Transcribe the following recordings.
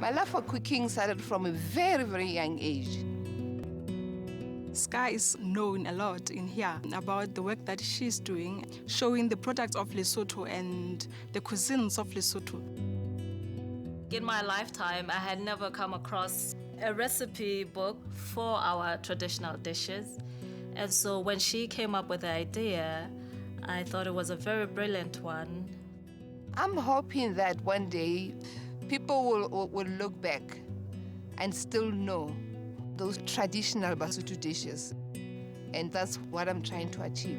My love for cooking started from a very, very young age. Ska is known a lot in here about the work that she's doing, showing the products of Lesotho and the cuisines of Lesotho. In my lifetime, I had never come across a recipe book for our traditional dishes. And so when she came up with the idea, I thought it was a very brilliant one. I'm hoping that one day people will look back and still know those traditional Basotho dishes. And that's what I'm trying to achieve.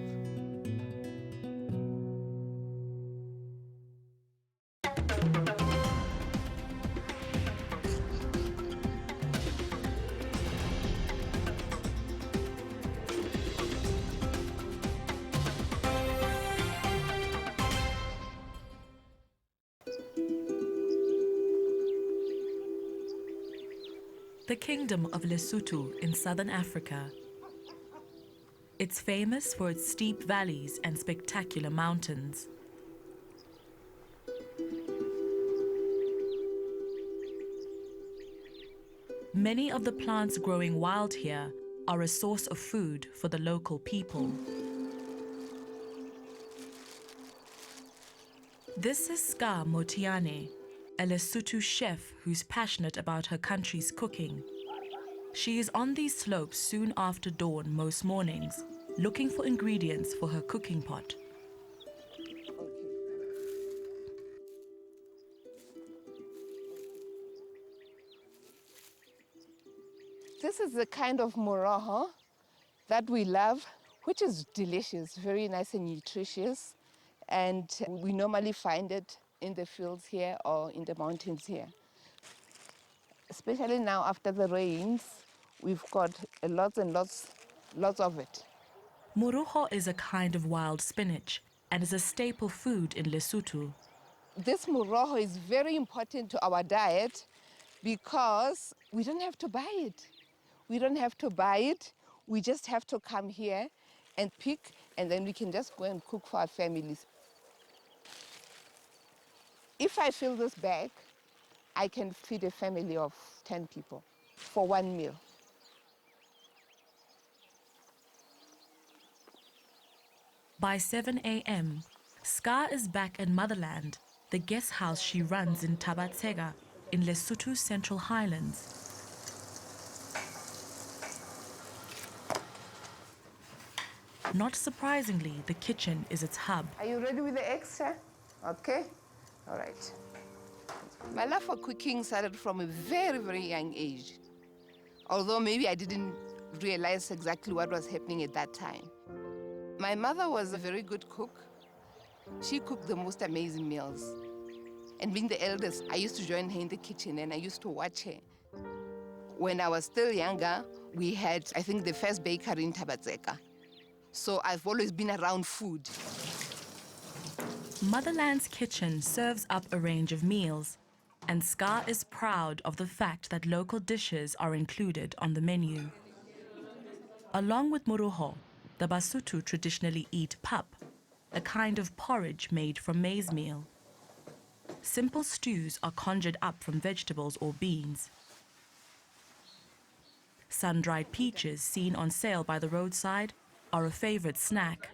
The Kingdom of Lesotho in southern Africa. It's famous for its steep valleys and spectacular mountains. Many of the plants growing wild here are a source of food for the local people. This is Ska Moteane, a Lesotho chef who's passionate about her country's cooking. She is on these slopes soon after dawn most mornings, looking for ingredients for her cooking pot. This is the kind of moroho that we love, which is delicious, very nice and nutritious. And we normally find it in the fields here or in the mountains here. Especially now after the rains, we've got lots and lots of it. Moroho is a kind of wild spinach and is a staple food in Lesotho. This moroho is very important to our diet because we don't have to buy it. We don't have to buy it. We just have to come here and pick, and then we can just go and cook for our families. If I fill this bag, I can feed a family of 10 people for one meal. By 7 a.m., Ska is back in motherland, the guest house she runs in Tabatsega in Lesotho's Central Highlands. Not surprisingly, the kitchen is its hub. Are you ready with the extra? Okay. All right. My love for cooking started from a very, very young age. Although maybe I didn't realize exactly what was happening at that time. My mother was a very good cook. She cooked the most amazing meals. And being the eldest, I used to join her in the kitchen and I used to watch her. When I was still younger, we had, I think, the first bakery in Tabatsega. So I've always been around food. Motherland's kitchen serves up a range of meals, and Ska is proud of the fact that local dishes are included on the menu. Along with moroho, the Basotho traditionally eat pap, a kind of porridge made from maize meal. Simple stews are conjured up from vegetables or beans. Sun-dried peaches seen on sale by the roadside are a favorite snack.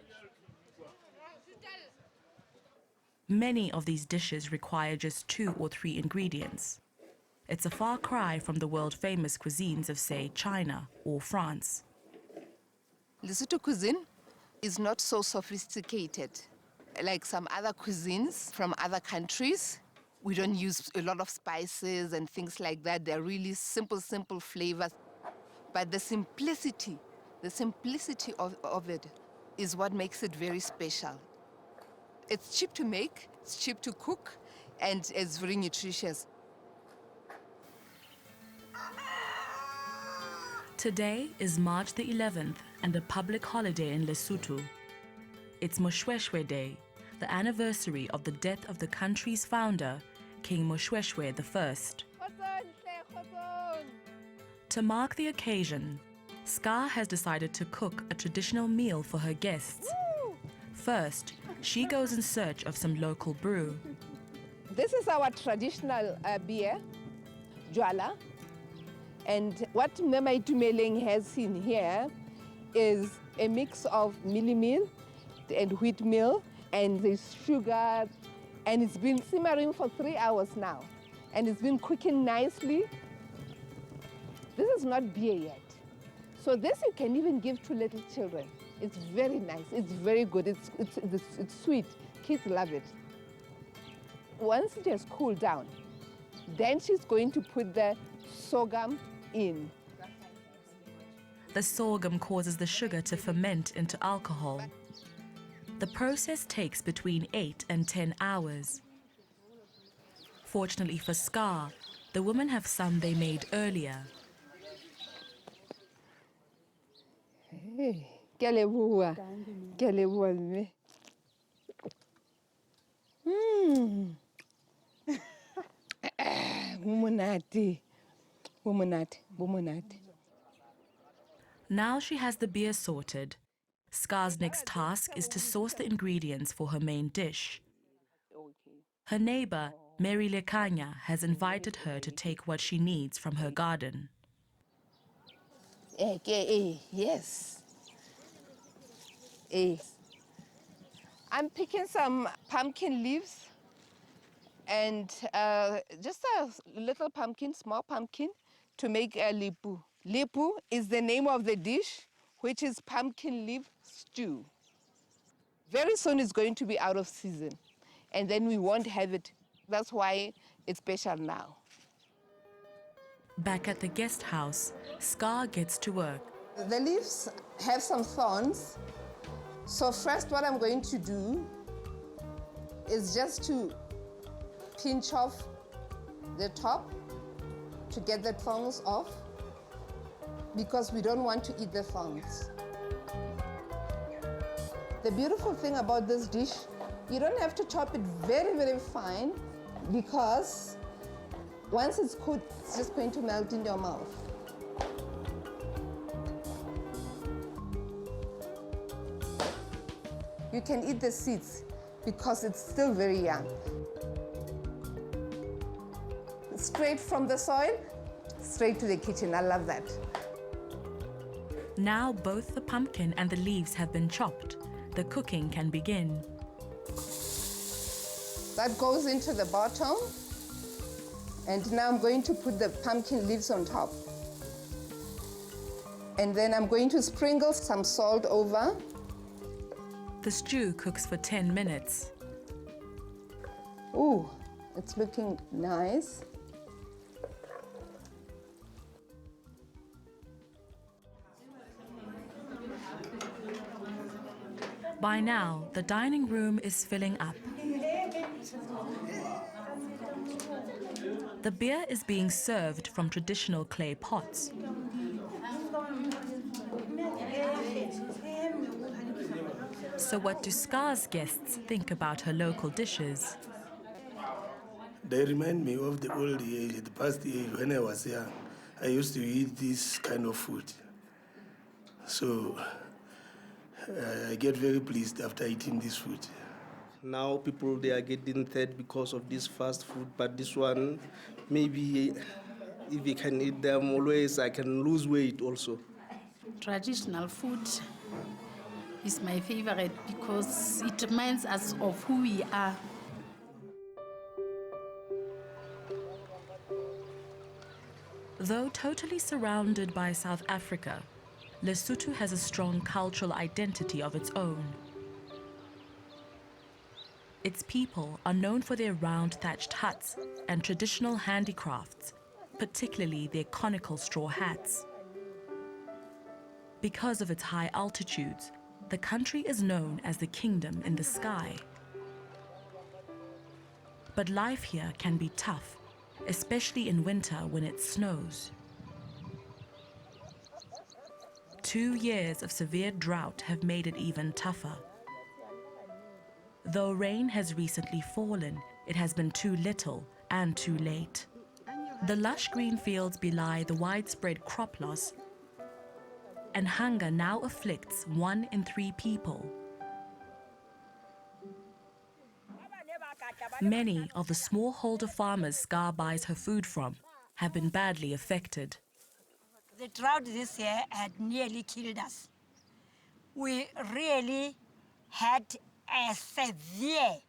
Many of these dishes require just 2 or 3 ingredients. It's a far cry from the world-famous cuisines of, say, China or France. Lesotho cuisine is not so sophisticated like some other cuisines from other countries. We don't use a lot of spices and things like that. They're really simple flavors. But the simplicity of it is what makes it very special. It's cheap to make, it's cheap to cook, and it's very nutritious. Today is March the 11th and a public holiday in Lesotho. It's Moshweshwe Day, the anniversary of the death of the country's founder, King Moshweshwe I. To mark the occasion, Ska has decided to cook a traditional meal for her guests. First, she goes in search of some local brew. This is our traditional beer, jwala. And what Memai Tumeleng has in here is a mix of mealie meal and wheat meal, and there's sugar, and it's been simmering for 3 hours now. And it's been cooking nicely. This is not beer yet. So this you can even give to little children. It's very nice, it's very good, it's sweet. Kids love it. Once it has cooled down, then she's going to put the sorghum in. The sorghum causes the sugar to ferment into alcohol. The process takes between 8 and 10 hours. Fortunately for Ska, the women have some they made earlier. Hey, ke a leboha. Ke a leboha, mme. Bo monate. Bo monate, bo monate. Now she has the beer sorted. Ska's next task is to source the ingredients for her main dish. Her neighbor, Mary Lekanya, has invited her to take what she needs from her garden. Yes. I'm picking some pumpkin leaves and just a little pumpkin, small pumpkin, to make a lipu. Lipu is the name of the dish, which is pumpkin leaf stew. Very soon it's going to be out of season, and then we won't have it. That's why it's special now. Back at the guest house, Ska gets to work. The leaves have some thorns. So first what I'm going to do is just to pinch off the top to get the thorns off, because we don't want to eat the thorns. The beautiful thing about this dish, you don't have to chop it very, very fine, because once it's cooked, it's just going to melt in your mouth. You can eat the seeds because it's still very young. Straight from the soil, straight to the kitchen. I love that. Now both the pumpkin and the leaves have been chopped. The cooking can begin. That goes into the bottom. And now I'm going to put the pumpkin leaves on top. And then I'm going to sprinkle some salt over. The stew cooks for 10 minutes. Ooh, it's looking nice. By now, the dining room is filling up. The beer is being served from traditional clay pots. So what do Ska's guests think about her local dishes? They remind me of the old age, the past age when I was young. I used to eat this kind of food. So I get very pleased after eating this food. Now people, they are getting fat because of this fast food, but this one, maybe if I can eat them always, I can lose weight also. Traditional food is my favorite because it reminds us of who we are. Though totally surrounded by South Africa, Lesotho has a strong cultural identity of its own. Its people are known for their round thatched huts and traditional handicrafts, particularly their conical straw hats. Because of its high altitudes, the country is known as the kingdom in the sky. But life here can be tough, especially in winter when it snows. 2 years of severe drought have made it even tougher. Though rain has recently fallen, it has been too little and too late. The lush green fields belie the widespread crop loss, and hunger now afflicts 1 in 3 people. Many of the smallholder farmers Ska buys her food from have been badly affected. The drought this year had nearly killed us. We really had a severe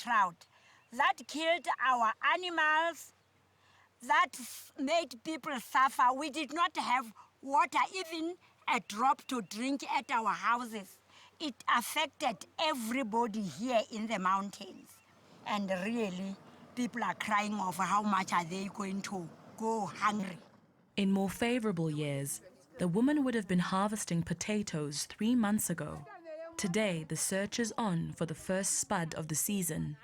drought that killed our animals, that made people suffer. We did not have water, even a drop to drink at our houses. It affected everybody here in the mountains. And really, people are crying over how much are they going to go hungry. In more favorable years, the woman would have been harvesting potatoes 3 months ago. Today, the search is on for the first spud of the season.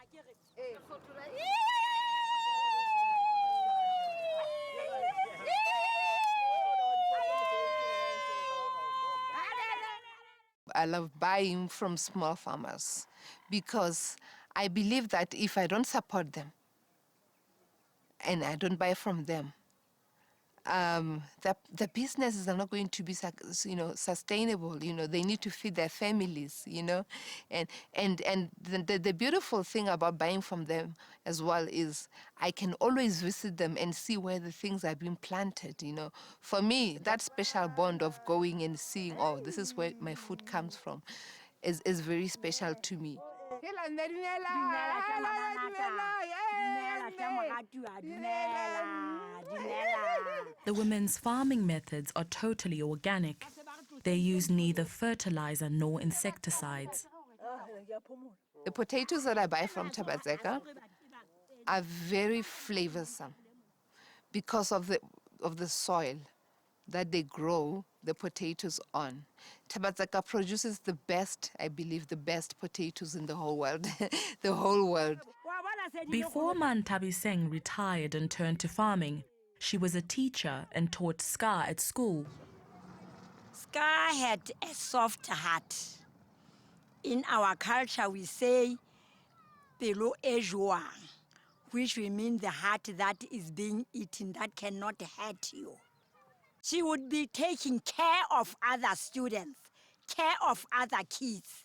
I love buying from small farmers because I believe that if I don't support them and I don't buy from them, the businesses are not going to be, sustainable. They need to feed their families. And the beautiful thing about buying from them as well is I can always visit them and see where the things are being planted. For me, that special bond of going and seeing, oh, this is where my food comes from, is very special to me. The women's farming methods are totally organic. They use neither fertilizer nor insecticides. The potatoes that I buy from Tabazeka are very flavorsome because of the soil that they grow the potatoes on. Tabazeka produces the best, I believe, the best potatoes in the whole world, the whole world. Before Mantabiseng retired and turned to farming, she was a teacher and taught Ska at school. Ska had a soft heart. In our culture, we say, pelo e joang, which we mean the heart that is being eaten, that cannot hurt you. She would be taking care of other students, care of other kids.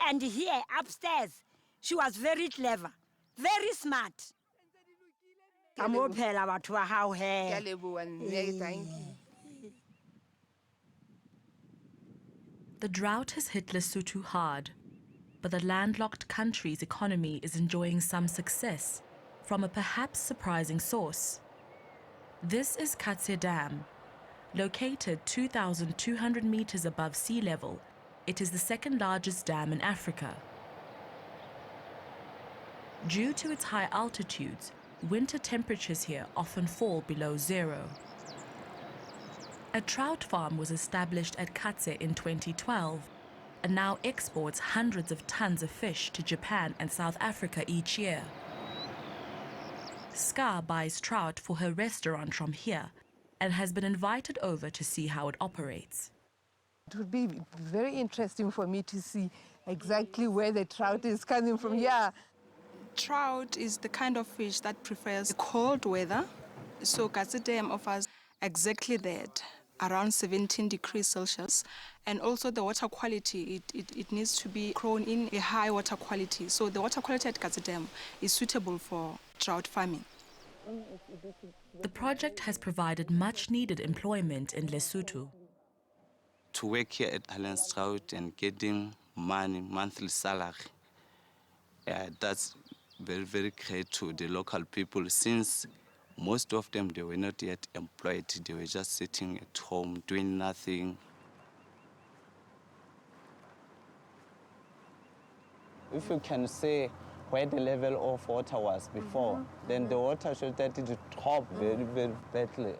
And here, upstairs, she was very clever, very smart. The drought has hit Lesotho hard, but the landlocked country's economy is enjoying some success from a perhaps surprising source. This is Katse Dam. Located 2,200 meters above sea level, it is the second largest dam in Africa. Due to its high altitudes, winter temperatures here often fall below zero. A trout farm was established at Katse in 2012 and now exports hundreds of tons of fish to Japan and South Africa each year. Ska buys trout for her restaurant from here and has been invited over to see how it operates. It would be very interesting for me to see exactly where the trout is coming from. Yeah. Trout is the kind of fish that prefers cold weather, so Katse Dam offers exactly that, around 17 degrees Celsius, and also the water quality, it needs to be grown in a high water quality, so the water quality at Katse Dam is suitable for trout farming. The project has provided much-needed employment in Lesotho. To work here at Highlands Trout and getting money, monthly salary, that's very, very great to the local people, since most of them, they were not yet employed. They were just sitting at home, doing nothing. If you can say where the level of water was before, then the water showed that it dropped very, very badly.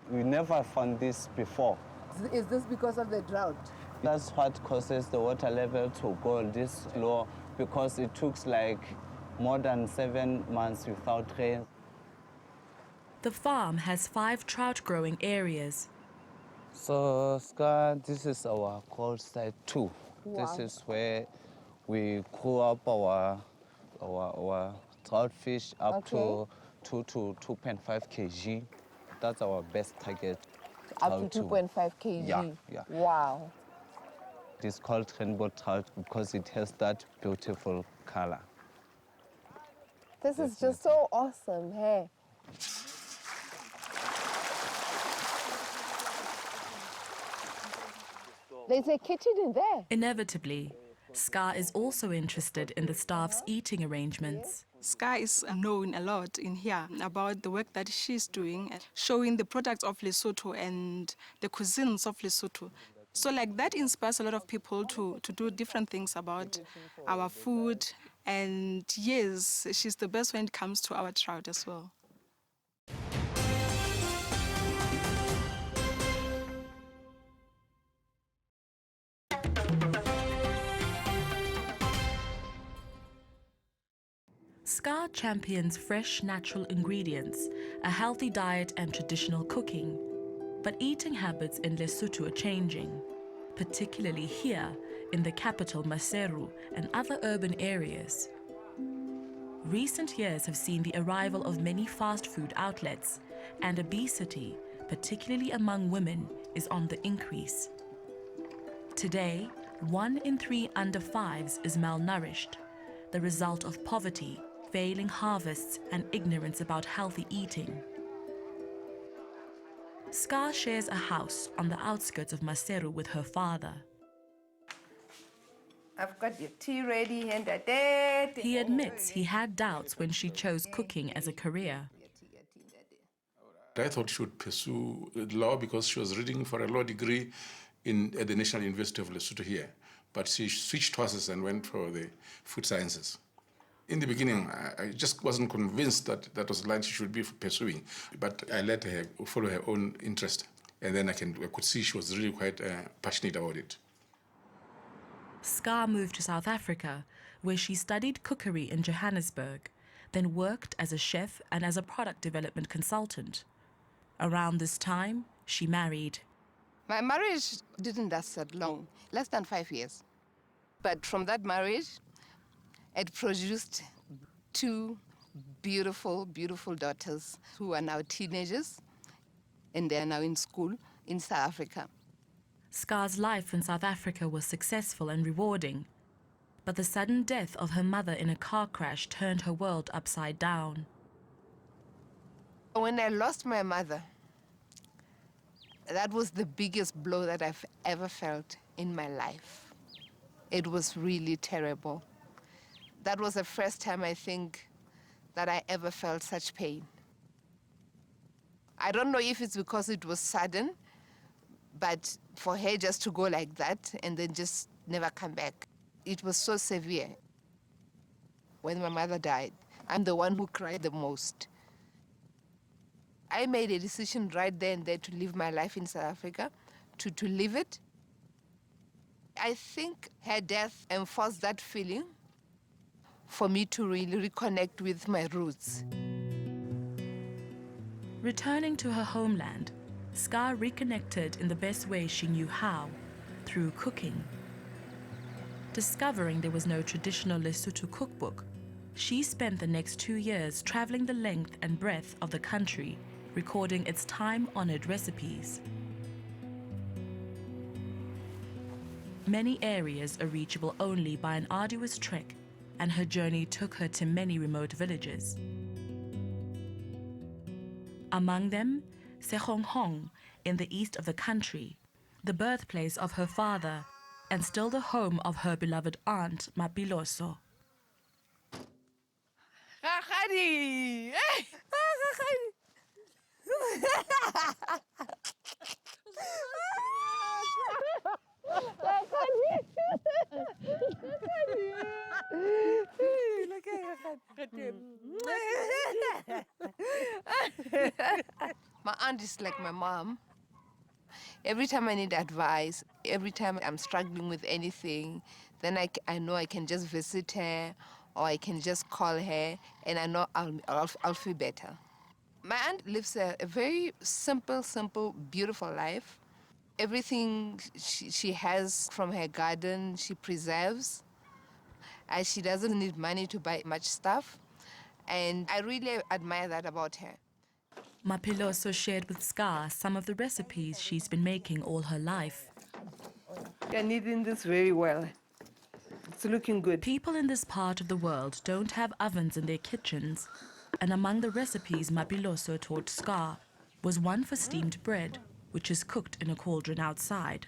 We never found this before. Is this because of the drought? That's what causes the water level to go this low, because it took like more than 7 months without rain. The farm has 5 trout growing areas. So, Ska, this is our cold side too. Wow. This is where we grew up our trout fish up to 2 to 2.5 kg. That's our best target. Up to 2.5 kg? Yeah. Wow. It's called rainbow trout because it has that beautiful color. This is just so awesome, hey? There's a kitchen in there. Inevitably, Ska is also interested in the staff's eating arrangements. Ska is known a lot in here about the work that she's doing, showing the products of Lesotho and the cuisines of Lesotho. So like that inspires a lot of people to do different things about our food. And yes, she's the best when it comes to our trout as well. Ska champions fresh, natural ingredients, a healthy diet and traditional cooking. But eating habits in Lesotho are changing, particularly here in the capital Maseru and other urban areas. Recent years have seen the arrival of many fast food outlets, and obesity, particularly among women, is on the increase. Today, 1 in 3 under 5s is malnourished, the result of poverty, failing harvests, and ignorance about healthy eating. Ska shares a house on the outskirts of Maseru with her father. I've got your tea ready and a date. He admits he had doubts when she chose cooking as a career. I thought she would pursue law because she was reading for a law degree at the National University of Lesotho here. But she switched horses and went for the food sciences. In the beginning, I just wasn't convinced that that was the line she should be pursuing. But I let her follow her own interest. And then I could see she was really quite passionate about it. Ska moved to South Africa, where she studied cookery in Johannesburg, then worked as a chef and as a product development consultant. Around this time, she married. My marriage didn't last that long, less than 5 years. But from that marriage, it produced 2 beautiful, beautiful daughters who are now teenagers, and they're now in school in South Africa. Ska's life in South Africa was successful and rewarding, but the sudden death of her mother in a car crash turned her world upside down. When I lost my mother, that was the biggest blow that I've ever felt in my life. It was really terrible. That was the first time, I think, that I ever felt such pain. I don't know if it's because it was sudden, but for her just to go like that and then just never come back, it was so severe. When my mother died, I'm the one who cried the most. I made a decision right there and there to live my life in South Africa, to live it. I think her death enforced that feeling for me to really reconnect with my roots. Returning to her homeland, Ska reconnected in the best way she knew how, through cooking. Discovering there was no traditional Lesotho cookbook, she spent the next 2 years traveling the length and breadth of the country, recording its time-honored recipes. Many areas are reachable only by an arduous trek, and her journey took her to many remote villages. Among them, Sekgonghong in the east of the country, the birthplace of her father, and still the home of her beloved aunt, Mapiloso. Rakgadi! My aunt is like my mom. Every time I need advice, every time I'm struggling with anything, then I know I can just visit her or I can just call her and I know I'll feel better. My aunt lives a very simple, beautiful life. Everything she has from her garden, she preserves. And she doesn't need money to buy much stuff. And I really admire that about her. Mapiloso shared with Ska some of the recipes she's been making all her life. You're kneading this very well. It's looking good. People in this part of the world don't have ovens in their kitchens, and among the recipes Mapiloso taught Ska was one for steamed bread, which is cooked in a cauldron outside.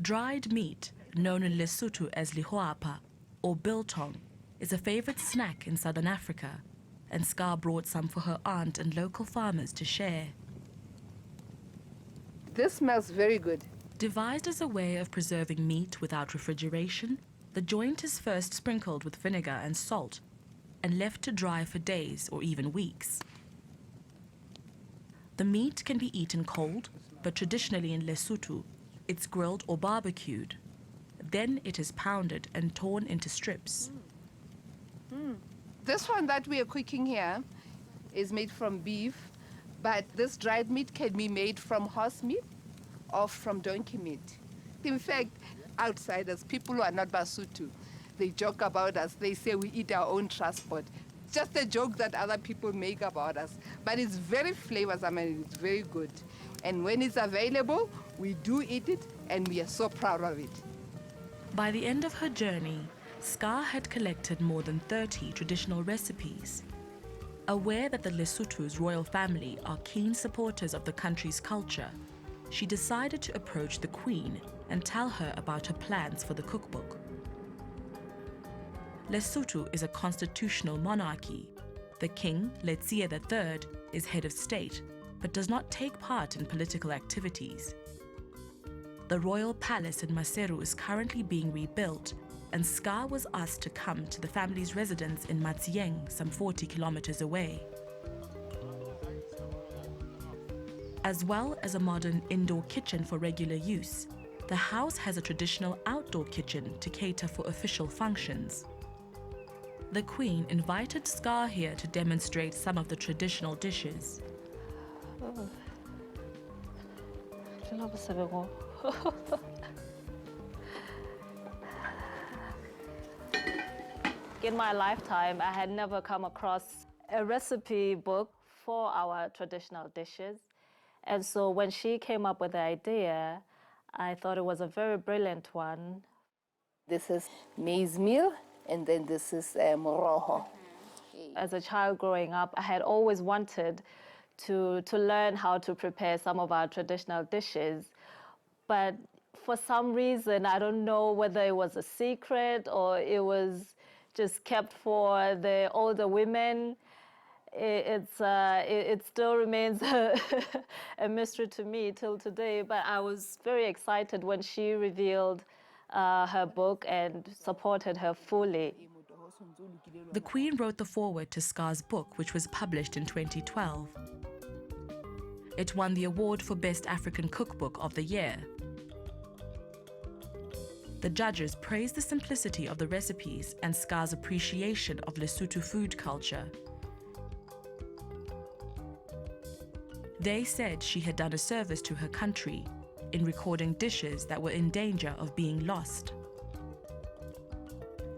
Dried meat, known in Lesotho as lihoapa or biltong, is a favorite snack in southern Africa, and Ska brought some for her aunt and local farmers to share. This smells very good. Devised as a way of preserving meat without refrigeration, the joint is first sprinkled with vinegar and salt and left to dry for days or even weeks. The meat can be eaten cold, but traditionally in Lesotho, it's grilled or barbecued. Then it is pounded and torn into strips. This one that we are cooking here is made from beef, but this dried meat can be made from horse meat or from donkey meat. In fact, outsiders, people who are not Basotho, they joke about us. They say we eat our own transport. Just a joke that other people make about us. But it's very flavorful, I mean, it's very good. And when it's available, we do eat it, and we are so proud of it. By the end of her journey, Ska had collected more than 30 traditional recipes. Aware that the Lesotho's royal family are keen supporters of the country's culture, she decided to approach the Queen and tell her about her plans for the cookbook. Lesotho is a constitutional monarchy. The king, Letsie III, is head of state, but does not take part in political activities. The royal palace in Maseru is currently being rebuilt, and Ska was asked to come to the family's residence in Matsieng, some 40 kilometers away. As well as a modern indoor kitchen for regular use, the house has a traditional outdoor kitchen to cater for official functions. The Queen invited Ska here to demonstrate some of the traditional dishes. In my lifetime, I had never come across a recipe book for our traditional dishes. And so when she came up with the idea, I thought it was a very brilliant one. This is maize meal, and then this is moroho. As a child growing up, I had always wanted to learn how to prepare some of our traditional dishes. But for some reason, I don't know whether it was a secret or it was just kept for the older women. It still remains a mystery to me till today, but I was very excited when she revealed her book and supported her fully. The Queen wrote the foreword to Ska's book, which was published in 2012. It won the award for Best African Cookbook of the Year. The judges praised the simplicity of the recipes and Ska's appreciation of Lesotho food culture. They said she had done a service to her country in recording dishes that were in danger of being lost.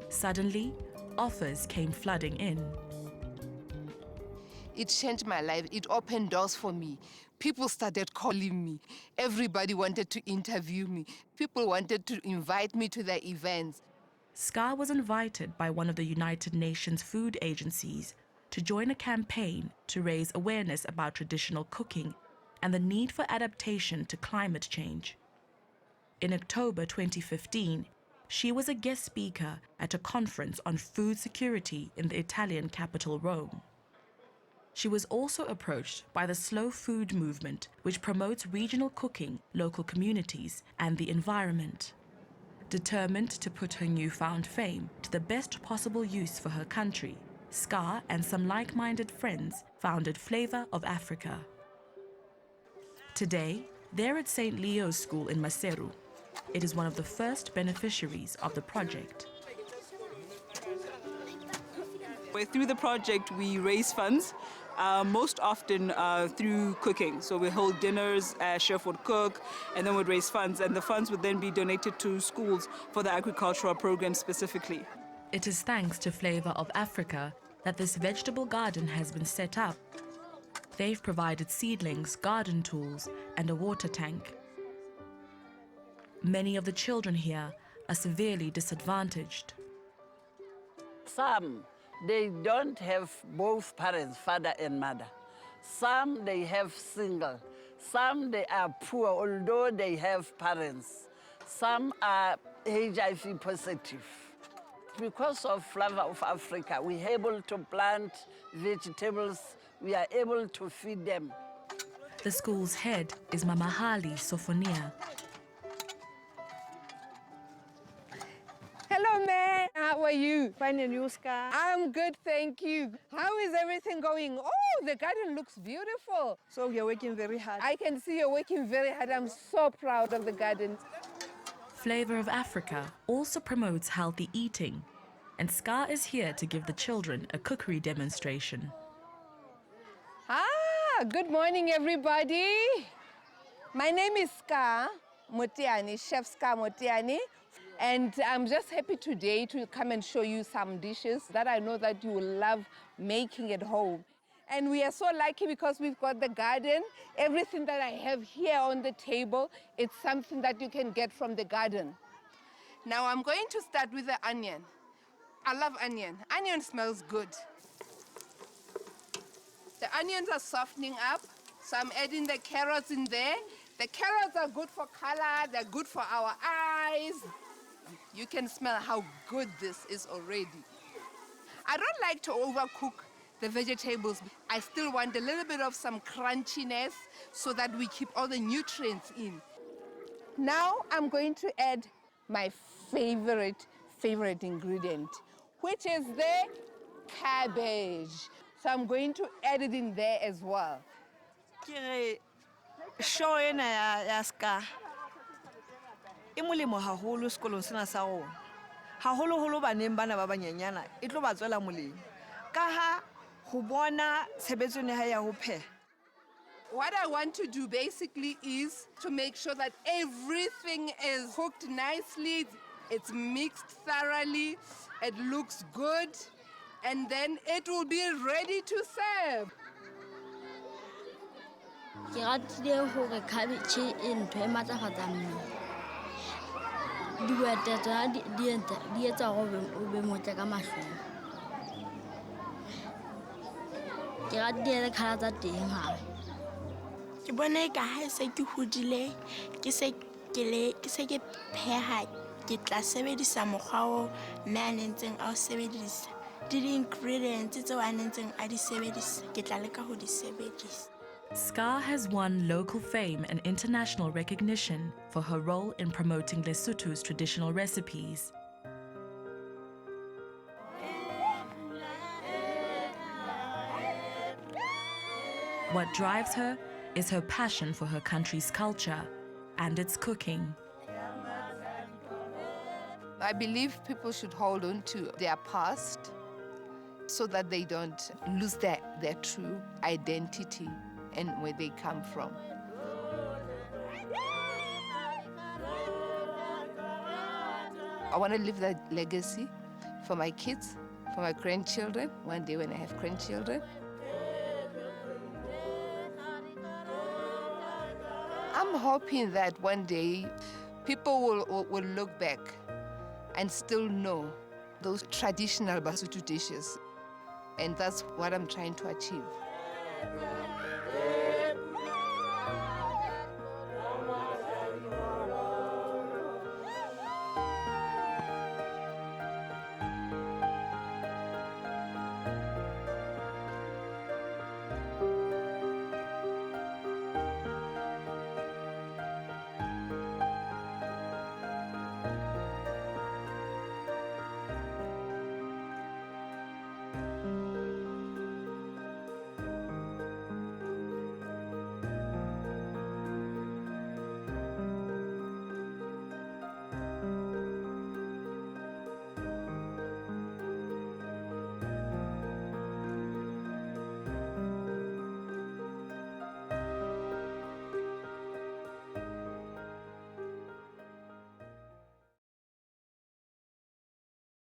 Suddenly, offers came flooding in. It changed my life. It opened doors for me. People started calling me. Everybody wanted to interview me. People wanted to invite me to their events. Ska was invited by one of the United Nations food agencies to join a campaign to raise awareness about traditional cooking and the need for adaptation to climate change. In October 2015, she was a guest speaker at a conference on food security in the Italian capital, Rome. She was also approached by the slow food movement, which promotes regional cooking, local communities, and the environment. Determined to put her newfound fame to the best possible use for her country, Ska and some like-minded friends founded Flavor of Africa. Today, they're at St. Leo's School in Maseru. It is one of the first beneficiaries of the project. Through the project, we raise funds, most often through cooking. So we hold dinners, chef would cook, and then would raise funds, and the funds would then be donated to schools for the agricultural program specifically. It is thanks to Flavor of Africa that this vegetable garden has been set up. They've provided seedlings, garden tools, and a water tank. Many of the children here are severely disadvantaged. Some, they don't have both parents, father and mother. Some, they have single. Some, they are poor, although they have parents. Some are HIV positive. Because of Flavor of Africa, we're able to plant vegetables, we are able to feed them. The school's head is Mamahali Sofonia. Hello, May. How are you? Fine, and you, Ska? I'm good, thank you. How is everything going? Oh, the garden looks beautiful. So you're working very hard. I can see you're working very hard. I'm so proud of the garden. Flavor of Africa also promotes healthy eating, and Ska is here to give the children a cookery demonstration. Good morning, everybody. My name is Ska Moteane, Chef Ska Moteane, and I'm just happy today to come and show you some dishes that I know that you will love making at home. And we are so lucky because we've got the garden. Everything that I have here on the table, it's something that you can get from the garden. Now I'm going to start with the onion. I love onion. Onion smells good. The onions are softening up, so I'm adding the carrots in there. The carrots are good for color, they're good for our eyes. You can smell how good this is already. I don't like to overcook the vegetables. I still want a little bit of some crunchiness so that we keep all the nutrients in. Now I'm going to add my favorite ingredient, which is the cabbage. So I'm going to add it in there as well. Show ena ya Ska. E molemo haholo sekolong sena sa rona. Haholoholo baneng bana ba banyenyana e tlo ba tswela molemo. Ka ha ho bona tshebetso ya hae ya ho pheha. What I want to do basically is to make sure that everything is cooked nicely, it's mixed thoroughly, it looks good, and then it will be ready to serve. Ke ratile hore cabbage e ntho e matlafatsa mmele. Dihwete tsona di etsa hore o be motle ka mahlong. Ke ratile le colour tsa teng hape. Ke bona eka ha se ke hodile ke se ke pheha ke tla sebedisa mokgwa o mme a nentseng a o sebedisa. Di-ingredients tseo a nentseng a di sebedisa ke tla leka ho di sebedisa. Ska has won local fame and international recognition for her role in promoting Lesotho's traditional recipes. What drives her is her passion for her country's culture and its cooking. I believe people should hold on to their past so that they don't lose their true identity and where they come from. I want to leave that legacy for my kids, for my grandchildren, one day when I have grandchildren. I'm hoping that one day people will look back and still know those traditional Basotho dishes. And that's what I'm trying to achieve.